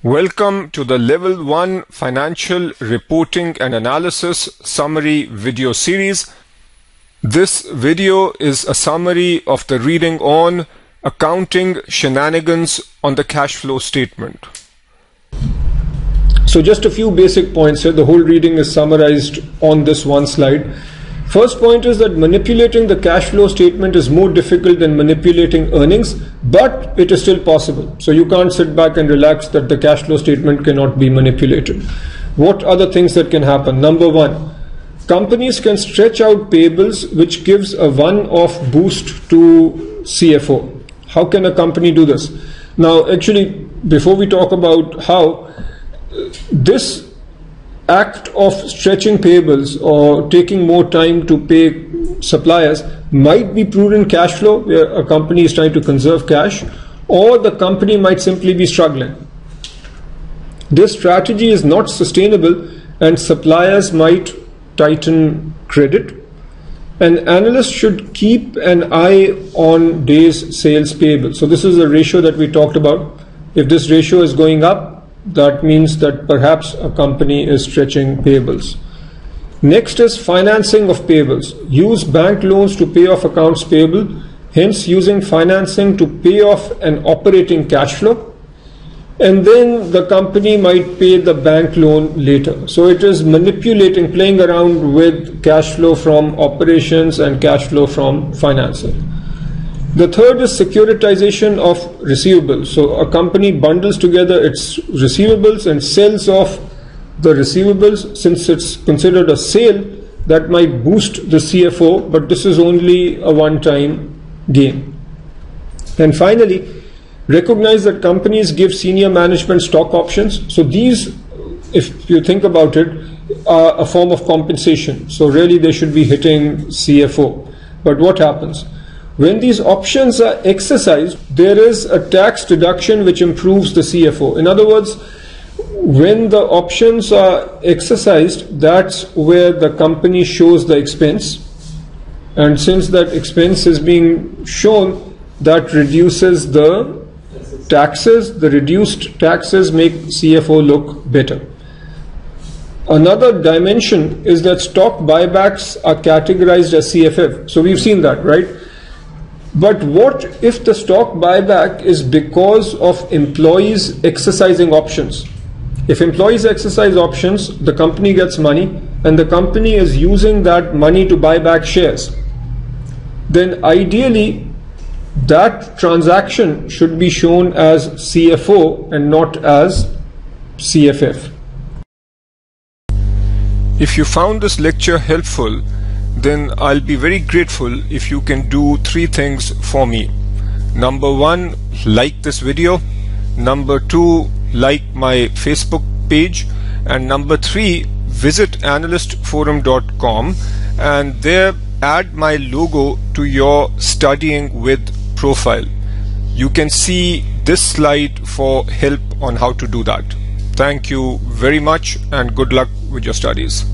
Welcome to the Level 1 Financial Reporting and Analysis Summary video series. This video is a summary of the reading on Accounting Shenanigans on the Cash Flow Statement. So just a few basic points here. The whole reading is summarized on this one slide. First point is that manipulating the cash flow statement is more difficult than manipulating earnings, but it is still possible. So you can't sit back and relax that the cash flow statement cannot be manipulated. What are the things that can happen? Number one, companies can stretch out payables, which gives a one-off boost to CFO. How can a company do this? Now, actually, before we talk about how, this act of stretching payables or taking more time to pay suppliers might be prudent cash flow, where a company is trying to conserve cash, or the company might simply be struggling. This strategy is not sustainable and suppliers might tighten credit. An analyst should keep an eye on days sales payable. So this is a ratio that we talked about. If this ratio is going up, that means that perhaps a company is stretching payables. Next is financing of payables. Use bank loans to pay off accounts payable, hence using financing to pay off an operating cash flow, and then the company might pay the bank loan later. So it is manipulating, playing around with cash flow from operations and cash flow from financing. The third is securitization of receivables. So a company bundles together its receivables and sells off the receivables. Since it's considered a sale, that might boost the CFO, but this is only a one-time gain. And finally, recognize that companies give senior management stock options. So these, if you think about it, are a form of compensation. So really they should be hitting CFO. But what happens? When these options are exercised, there is a tax deduction which improves the CFO. In other words, when the options are exercised, that's where the company shows the expense. And since that expense is being shown, that reduces the taxes. The reduced taxes make CFO look better. Another dimension is that stock buybacks are categorized as CFF. So we've seen that, right? But what if the stock buyback is because of employees exercising options? If employees exercise options, the company gets money and the company is using that money to buy back shares. Then ideally, that transaction should be shown as CFO and not as CFF. If you found this lecture helpful, then I'll be very grateful if you can do three things for me. Number one, like this video. Number two, like my Facebook page. And number three, visit analystforum.com and there add my logo to your studying with profile. You can see this slide for help on how to do that. Thank you very much and good luck with your studies.